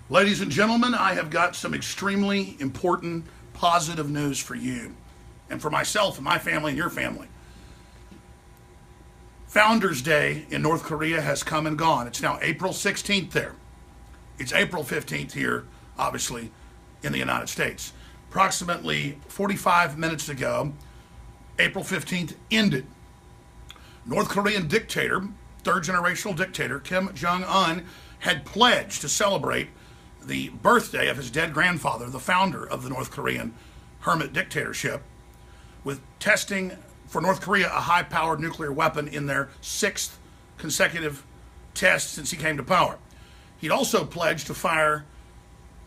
Ladies and gentlemen, I have got some extremely important positive news for you and for myself and my family and your family. Founders Day in North Korea has come and gone. It's now April 16th there. It's April 15th here, obviously, in the United States. Approximately 45 minutes ago, April 15th ended. North Korean dictator, third generational dictator, Kim Jong-un, had pledged to celebrate the birthday of his dead grandfather, the founder of the North Korean hermit dictatorship, with testing for North Korea a high-powered nuclear weapon in their sixth consecutive test since he came to power. He'd also pledged to fire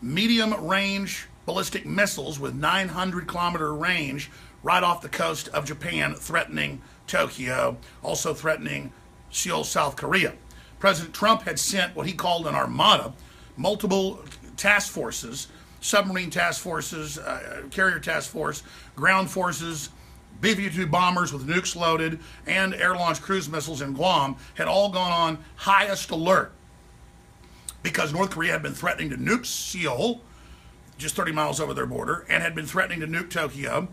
medium-range ballistic missiles with 900-kilometer range right off the coast of Japan, threatening Tokyo, also threatening Seoul, South Korea. President Trump had sent what he called an armada, multiple task forces, submarine task forces, carrier task force, ground forces, B-52 bombers with nukes loaded, and air-launched cruise missiles in Guam had all gone on highest alert because North Korea had been threatening to nuke Seoul, just 30 miles over their border, and had been threatening to nuke Tokyo.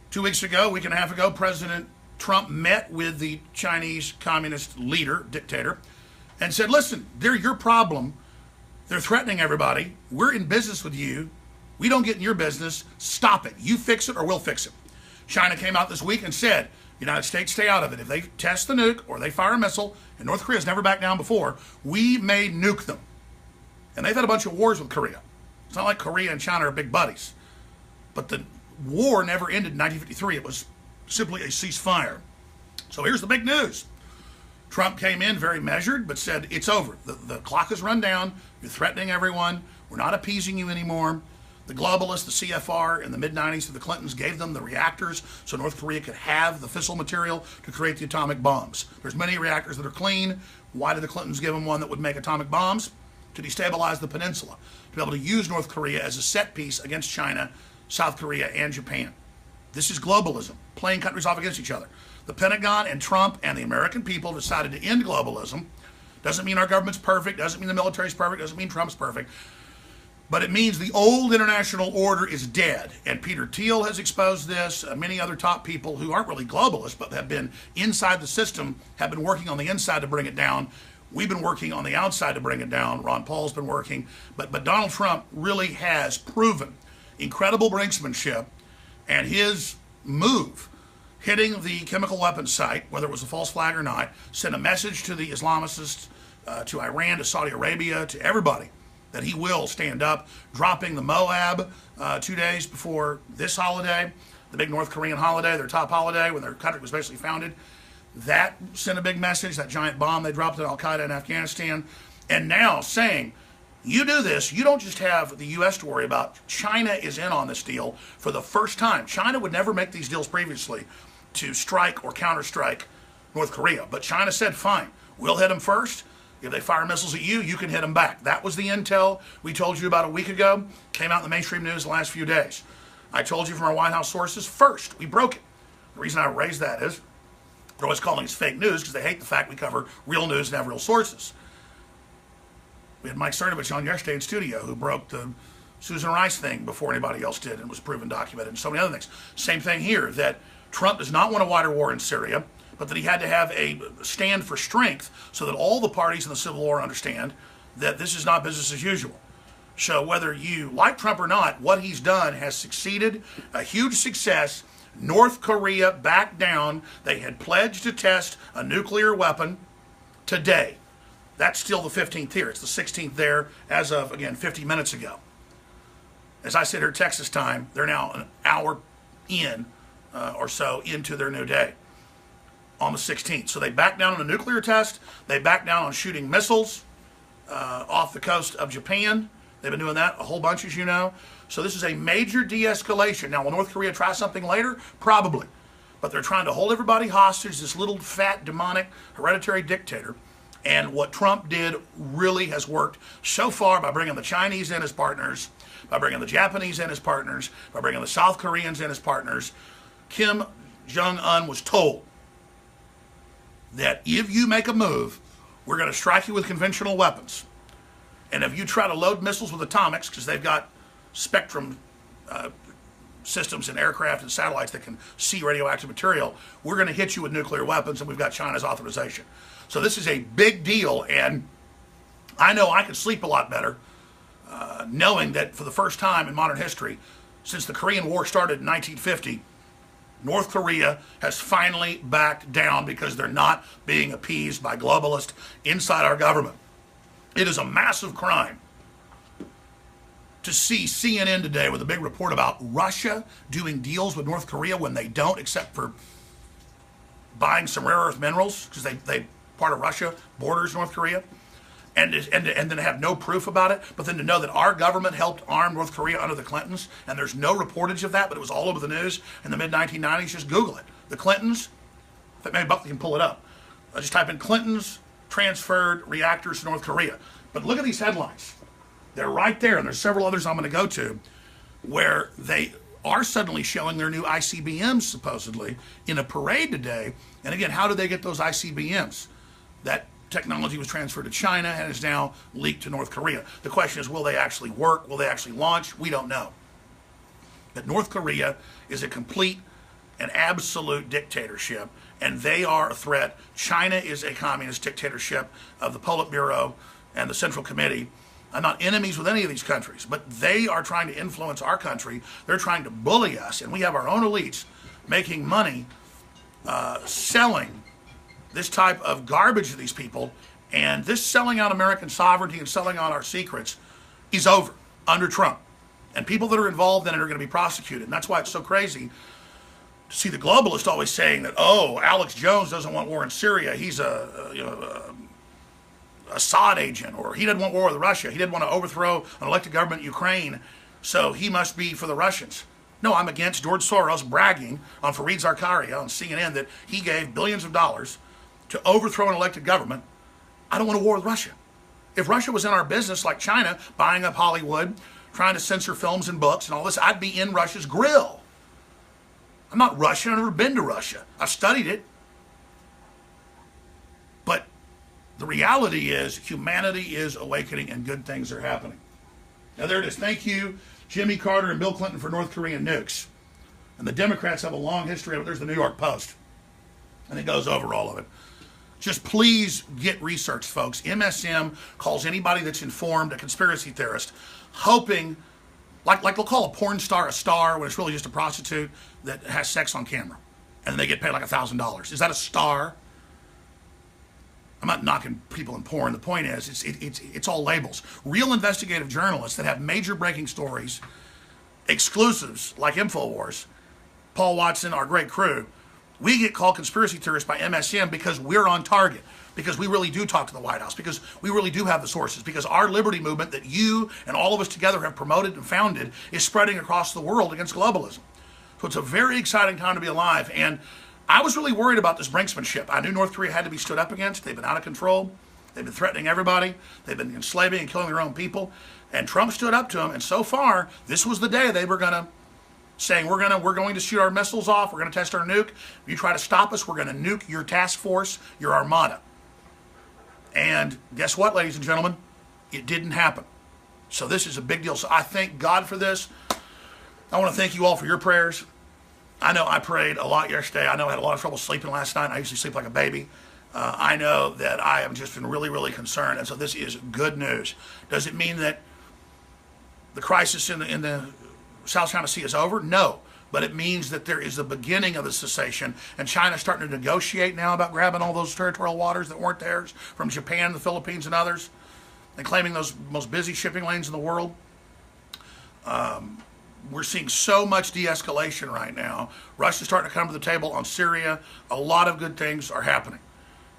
2 weeks ago, a week and a half ago, President Trump met with the Chinese communist leader, dictator, and said, listen, they're your problem. They're threatening everybody. We're in business with you. We don't get in your business. Stop it. You fix it or we'll fix it. China came out this week and said, United States, stay out of it. If they test the nuke or they fire a missile, and North Korea's never backed down before, we may nuke them. And they've had a bunch of wars with Korea. It's not like Korea and China are big buddies. But the war never ended in 1953. It was simply a ceasefire. So here's the big news. Trump came in very measured, but said, it's over. The clock has run down. You're threatening everyone. We're not appeasing you anymore. The globalists, the CFR, in the mid-90s to the Clintons gave them the reactors so North Korea could have the fissile material to create the atomic bombs. There's many reactors that are clean. Why did the Clintons give them one that would make atomic bombs? To destabilize the peninsula, to be able to use North Korea as a set piece against China, South Korea, and Japan. This is globalism, playing countries off against each other. The Pentagon and Trump and the American people decided to end globalism. Doesn't mean our government's perfect, doesn't mean the military's perfect, doesn't mean Trump's perfect. But it means the old international order is dead. And Peter Thiel has exposed this. Many other top people who aren't really globalists, but have been inside the system, have been working on the inside to bring it down. We've been working on the outside to bring it down. Ron Paul's been working. But Donald Trump really has proven incredible brinksmanship, and his move, hitting the chemical weapons site, whether it was a false flag or not, sent a message to the Islamists, to Iran, to Saudi Arabia, to everybody, that he will stand up, dropping the Moab 2 days before this holiday, the big North Korean holiday, their top holiday, when their country was basically founded. That sent a big message, that giant bomb they dropped at Al-Qaeda in Afghanistan. And now saying, you do this, you don't just have the U.S. to worry about. China is in on this deal for the first time. China would never make these deals previously to strike or counterstrike North Korea. But China said, fine, we'll hit them first. If they fire missiles at you, you can hit them back. That was the intel we told you about a week ago. Came out in the mainstream news the last few days. I told you from our White House sources first. We broke it. The reason I raised that is they're always calling us fake news because they hate the fact we cover real news and have real sources. We had Mike Cernovich on yesterday in studio who broke the Susan Rice thing before anybody else did and was proven documented and so many other things. Same thing here, that Trump does not want a wider war in Syria, but that he had to have a stand for strength so that all the parties in the Civil War understand that this is not business as usual. So whether you like Trump or not, what he's done has succeeded, a huge success. North Korea backed down. They had pledged to test a nuclear weapon today. That's still the 15th here. It's the 16th there as of, again, 50 minutes ago. As I sit here Texas time, they're now an hour in or so into their new day on the 16th. So they backed down on a nuclear test. They backed down on shooting missiles off the coast of Japan. They've been doing that a whole bunch, as you know. So this is a major de-escalation. Now, will North Korea try something later? Probably. But they're trying to hold everybody hostage, this little fat, demonic, hereditary dictator. And what Trump did really has worked so far by bringing the Chinese in as partners, by bringing the Japanese in as partners, by bringing the South Koreans in as partners. Kim Jong-un was told that if you make a move, we're going to strike you with conventional weapons. And if you try to load missiles with atomics, because they've got spectrum systems in aircraft and satellites that can see radioactive material, we're going to hit you with nuclear weapons, and we've got China's authorization. So this is a big deal, and I know I could sleep a lot better knowing that for the first time in modern history, since the Korean War started in 1950, North Korea has finally backed down because they're not being appeased by globalists inside our government. It is a massive crime to see CNN today with a big report about Russia doing deals with North Korea when they don't, except for buying some rare earth minerals, because they part of Russia borders North Korea, and then have no proof about it. But then to know that our government helped arm North Korea under the Clintons, and there's no reportage of that, but it was all over the news in the mid-1990s. Just Google it. The Clintons, maybe Buckley can pull it up. Just type in Clintons transferred reactors to North Korea. But look at these headlines. They're right there, and there's several others I'm going to go to, where they are suddenly showing their new ICBMs, supposedly, in a parade today. And again, how did they get those ICBMs? That technology was transferred to China and is now leaked to North Korea. The question is, will they actually work? Will they actually launch? We don't know. But North Korea is a complete and absolute dictatorship, and they are a threat. China is a communist dictatorship of the Politburo and the Central Committee. I'm not enemies with any of these countries, but they are trying to influence our country. They're trying to bully us, and we have our own elites making money selling this type of garbage to these people. And this selling out American sovereignty and selling out our secrets is over under Trump. And people that are involved in it are going to be prosecuted. And that's why it's so crazy to see the globalists always saying that, oh, Alex Jones doesn't want war in Syria. He's a Assad agent, or he didn't want war with Russia. He didn't want to overthrow an elected government in Ukraine, so he must be for the Russians. No, I'm against George Soros bragging on Fareed Zakaria on CNN that he gave billions of dollars to overthrow an elected government. I don't want a war with Russia. If Russia was in our business like China, buying up Hollywood, trying to censor films and books and all this, I'd be in Russia's grill. I'm not Russian. I've never been to Russia. I've studied it. But the reality is humanity is awakening and good things are happening. Now there it is. Thank you, Jimmy Carter and Bill Clinton, for North Korean nukes. And the Democrats have a long history of it. There's the New York Post. And it goes over all of it. Just please get research, folks. MSM calls anybody that's informed a conspiracy theorist, hoping, like they'll call a porn star a star when it's really just a prostitute that has sex on camera. And they get paid like $1,000. Is that a star? I'm not knocking people in porn. The point is, it's all labels. Real investigative journalists that have major breaking stories, exclusives like InfoWars, Paul Watson, our great crew, we get called conspiracy theorists by MSM because we're on target, because we really do talk to the White House, because we really do have the sources, because our liberty movement that you and all of us together have promoted and founded is spreading across the world against globalism. So it's a very exciting time to be alive. And I was really worried about this brinksmanship. I knew North Korea had to be stood up against. They've been out of control. They've been threatening everybody. They've been enslaving and killing their own people. And Trump stood up to them. And so far, this was the day they were going to saying, we're going to shoot our missiles off. We're going to test our nuke. If you try to stop us, we're going to nuke your task force, your armada. And guess what, ladies and gentlemen? It didn't happen. So this is a big deal. So I thank God for this. I want to thank you all for your prayers. I know I prayed a lot yesterday. I know I had a lot of trouble sleeping last night. I usually sleep like a baby. I know that I have just been really, really concerned. And so this is good news. Does it mean that the crisis in the South China Sea is over? No. But it means that there is the beginning of the cessation, and China's starting to negotiate now about grabbing all those territorial waters that weren't theirs from Japan, the Philippines, and others, and claiming those most busy shipping lanes in the world. We're seeing so much de-escalation right now. Russia's starting to come to the table on Syria. A lot of good things are happening.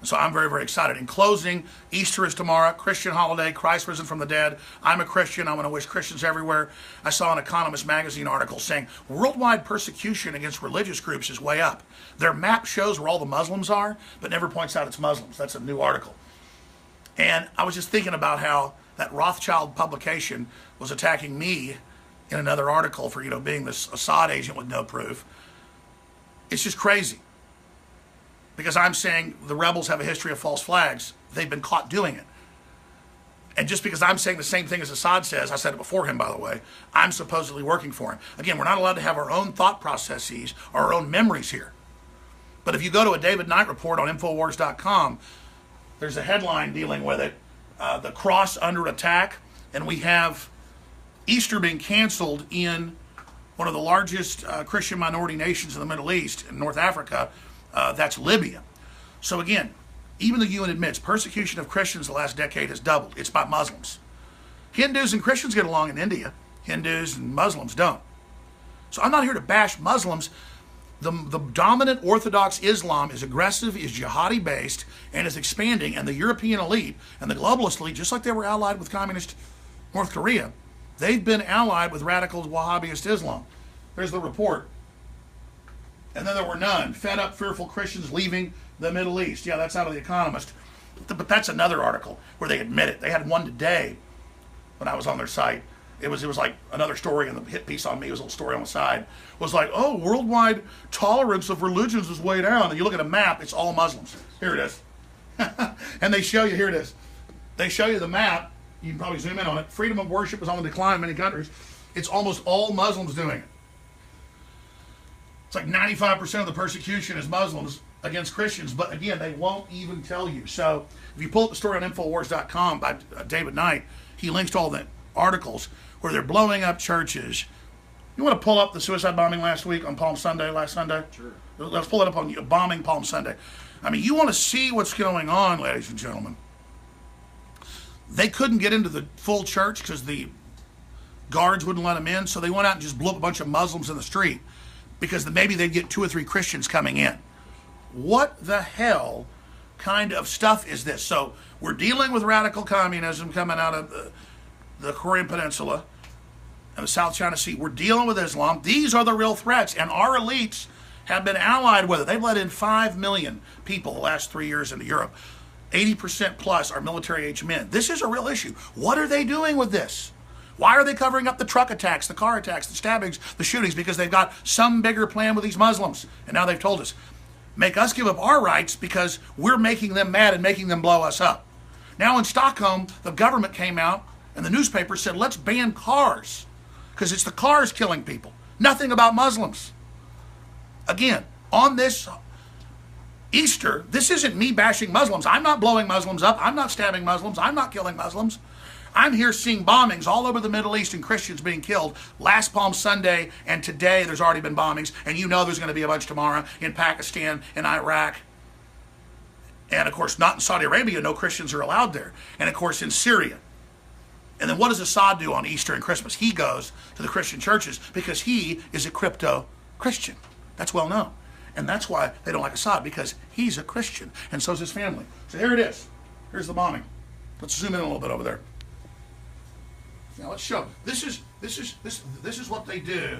So I'm very, very excited. In closing, Easter is tomorrow, Christian holiday, Christ risen from the dead. I'm a Christian. I want to wish Christians everywhere. I saw an Economist magazine article saying worldwide persecution against religious groups is way up. Their map shows where all the Muslims are, but never points out it's Muslims. That's a new article. And I was just thinking about how that Rothschild publication was attacking me in another article for, being this Assad agent with no proof. It's just crazy. Because I'm saying the rebels have a history of false flags. They've been caught doing it. And just because I'm saying the same thing as Assad says, I said it before him, by the way, I'm supposedly working for him. Again, we're not allowed to have our own thought processes or our own memories here. But if you go to a David Knight report on Infowars.com, there's a headline dealing with it, the cross under attack, and we have Easter being canceled in one of the largest Christian minority nations in the Middle East, in North Africa, that's Libya. So again, even the UN admits persecution of Christians the last decade has doubled. It's by Muslims. Hindus and Christians get along in India. Hindus and Muslims don't. So I'm not here to bash Muslims. The dominant Orthodox Islam is aggressive, is jihadi based, and is expanding. And the European elite and the globalist elite, just like they were allied with communist North Korea, they've been allied with radical Wahhabist Islam. There's the report. And then there were none. Fed up, fearful Christians leaving the Middle East. Yeah, that's out of The Economist. But that's another article where they admit it. They had one today when I was on their site. It was like another story, and the hit piece on me was a little story on the side. It was like, oh, worldwide tolerance of religions is way down. And you look at a map, it's all Muslims. Here it is. And they show you, here it is. They show you the map. You can probably zoom in on it. Freedom of worship is on the decline in many countries. It's almost all Muslims doing it. It's like 95% of the persecution is Muslims against Christians, but again, they won't even tell you. So if you pull up the story on Infowars.com by David Knight, he links to all the articles where they're blowing up churches. You want to pull up the suicide bombing last week on Palm Sunday, last Sunday? Sure. Let's pull it up on bombing Palm Sunday. I mean, you want to see what's going on, ladies and gentlemen. They couldn't get into the full church because the guards wouldn't let them in, so they went out and just blew up a bunch of Muslims in the street because maybe they'd get 2 or 3 Christians coming in. What the hell kind of stuff is this? So we're dealing with radical communism coming out of the Korean Peninsula and the South China Sea. We're dealing with Islam. These are the real threats, and our elites have been allied with it. They've let in 5 million people the last 3 years into Europe. 80% plus are military-age men. This is a real issue. What are they doing with this? Why are they covering up the truck attacks, the car attacks, the stabbings, the shootings? Because they've got some bigger plan with these Muslims. And now they've told us, make us give up our rights because we're making them mad and making them blow us up. Now in Stockholm, the government came out and the newspaper said, let's ban cars because it's the cars killing people. Nothing about Muslims. Again, on this Easter, this isn't me bashing Muslims. I'm not blowing Muslims up. I'm not stabbing Muslims. I'm not killing Muslims. I'm here seeing bombings all over the Middle East and Christians being killed. Last Palm Sunday and today there's already been bombings. And you know there's going to be a bunch tomorrow in Pakistan and Iraq. And of course, not in Saudi Arabia. No Christians are allowed there. And of course, in Syria. And then what does Assad do on Easter and Christmas? He goes to the Christian churches because he is a crypto Christian. That's well known. And that's why they don't like Assad, because he's a Christian, and so is his family. So here it is. Here's the bombing. Let's zoom in a little bit over there. Now let's show. This is what they do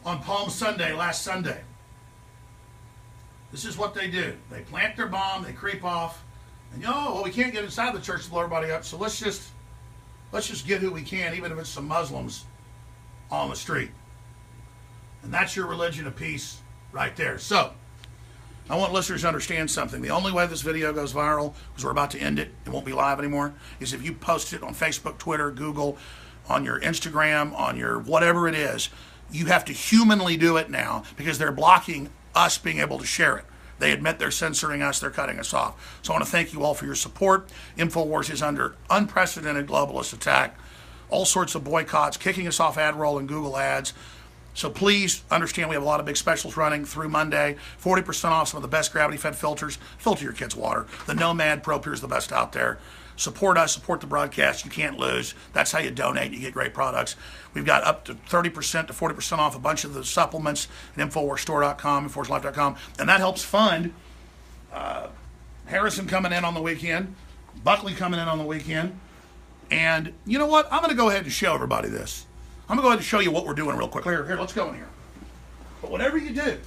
on Palm Sunday, last Sunday. This is what they do. They plant their bomb, they creep off, and well, we can't get inside the church to blow everybody up, so let's just get who we can, even if it's some Muslims on the street. And that's your religion of peace right there. So, I want listeners to understand something. The only way this video goes viral, because we're about to end it, it won't be live anymore, is if you post it on Facebook, Twitter, Google, on your Instagram, on your whatever it is. You have to humanly do it now because they're blocking us being able to share it. They admit they're censoring us, they're cutting us off. So I want to thank you all for your support. InfoWars is under unprecedented globalist attack. All sorts of boycotts, kicking us off AdRoll and Google Ads. So please understand we have a lot of big specials running through Monday. 40% off some of the best gravity-fed filters. Filter your kids' water. The Nomad Pro Pure is the best out there. Support us. Support the broadcast. You can't lose. That's how you donate. You get great products. We've got up to 30% to 40% off a bunch of the supplements at InfoWarsStore.com, InfoWarsLife.com. And that helps fund Harrison coming in on the weekend, Buckley coming in on the weekend. And you know what? I'm going to go ahead and show everybody this. I'm going to go ahead and show you what we're doing real quick. Here, let's go in here. But whatever you do,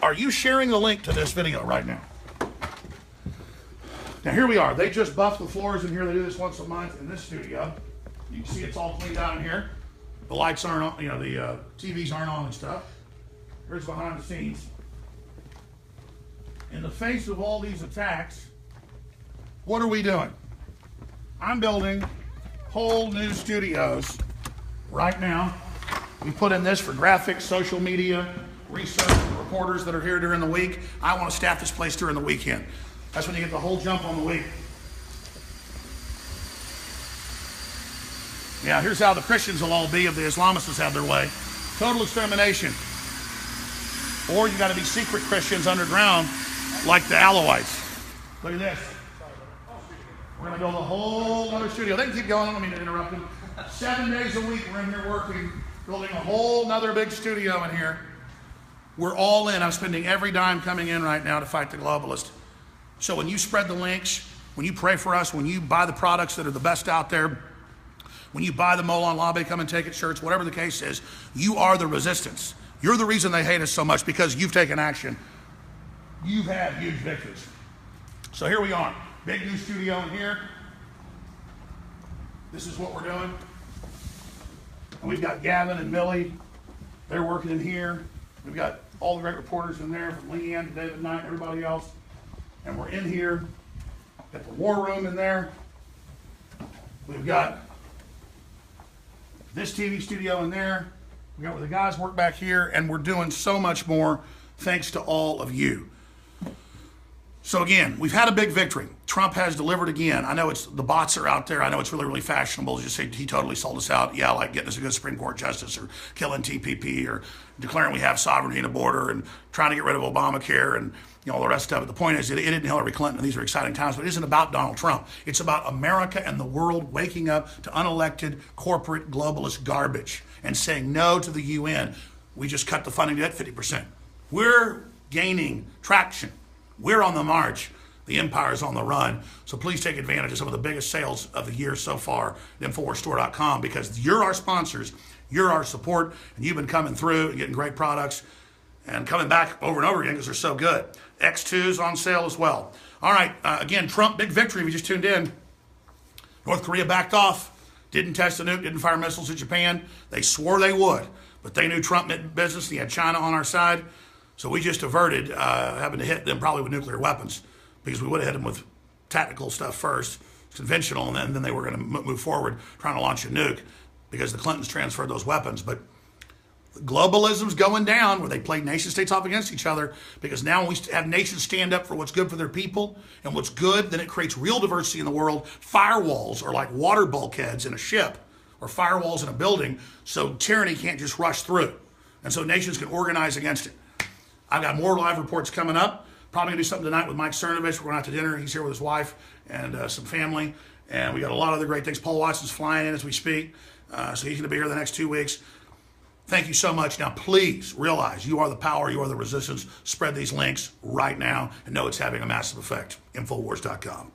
are you sharing the link to this video right now? Now, here we are. They just buffed the floors in here. They do this once a month in this studio. You can see it's all cleaned out in here. The lights aren't on, the TVs aren't on and stuff. Here's behind the scenes. In the face of all these attacks, what are we doing? I'm building whole new studios right now. We put in this for graphics, social media, research, reporters that are here during the week. I want to staff this place during the weekend. That's when you get the whole jump on the week. Yeah, here's how the Christians will all be if the Islamists have their way. Total extermination. Or you got to be secret Christians underground like the Alawites. Look at this. We're going to build a whole other studio. They can keep going. I don't mean to interrupt them. 7 days a week we're in here working, building a whole nother big studio in here. We're all in. I'm spending every dime coming in right now to fight the globalist. So when you spread the links, when you pray for us, when you buy the products that are the best out there, when you buy the Molon Lobby, come and take it shirts, whatever the case is, you are the resistance. You're the reason they hate us so much, because you've taken action. You've had huge victories. So here we are. Big new studio in here. This is what we're doing. And we've got Gavin and Millie. They're working in here. We've got all the great reporters in there, from Leanne to David Knight and everybody else. And we're in here. Got the war room in there. We've got this TV studio in there. We got where the guys work back here, and we're doing so much more thanks to all of you. So again, we've had a big victory. Trump has delivered again. I know the bots are out there. I know it's really, really fashionable to just say he totally sold us out. Yeah, like getting us a good Supreme Court justice, or killing TPP, or declaring we have sovereignty in the border, and trying to get rid of Obamacare, and all the rest of it. The point is, it isn't Hillary Clinton, and these are exciting times, but it isn't about Donald Trump. It's about America and the world waking up to unelected corporate globalist garbage and saying no to the UN. We just cut the funding to that 50%. We're gaining traction. We're on the march. The empire is on the run. So please take advantage of some of the biggest sales of the year so far at InfoWarsStore.com, because you're our sponsors, you're our support, and you've been coming through and getting great products and coming back over and over again because they're so good. X2's on sale as well. All right, again, Trump, big victory. We just tuned in. North Korea backed off, didn't test a nuke, didn't fire missiles at Japan. They swore they would, but they knew Trump meant business. He had China on our side. So we just averted having to hit them probably with nuclear weapons, because we would have hit them with tactical stuff first, conventional, and then they were going to move forward trying to launch a nuke, because the Clintons transferred those weapons. But globalism's going down, where they play nation states off against each other, because now when we have nations stand up for what's good for their people and what's good, then it creates real diversity in the world. Firewalls are like water bulkheads in a ship, or firewalls in a building, so tyranny can't just rush through. And so nations can organize against it. I've got more live reports coming up. Probably going to do something tonight with Mike Cernovich. We're going out to dinner. He's here with his wife and some family. And we got a lot of other great things. Paul Watson's flying in as we speak. So he's going to be here the next 2 weeks. Thank you so much. Now, please realize you are the power. You are the resistance. Spread these links right now and know it's having a massive effect. Infowars.com.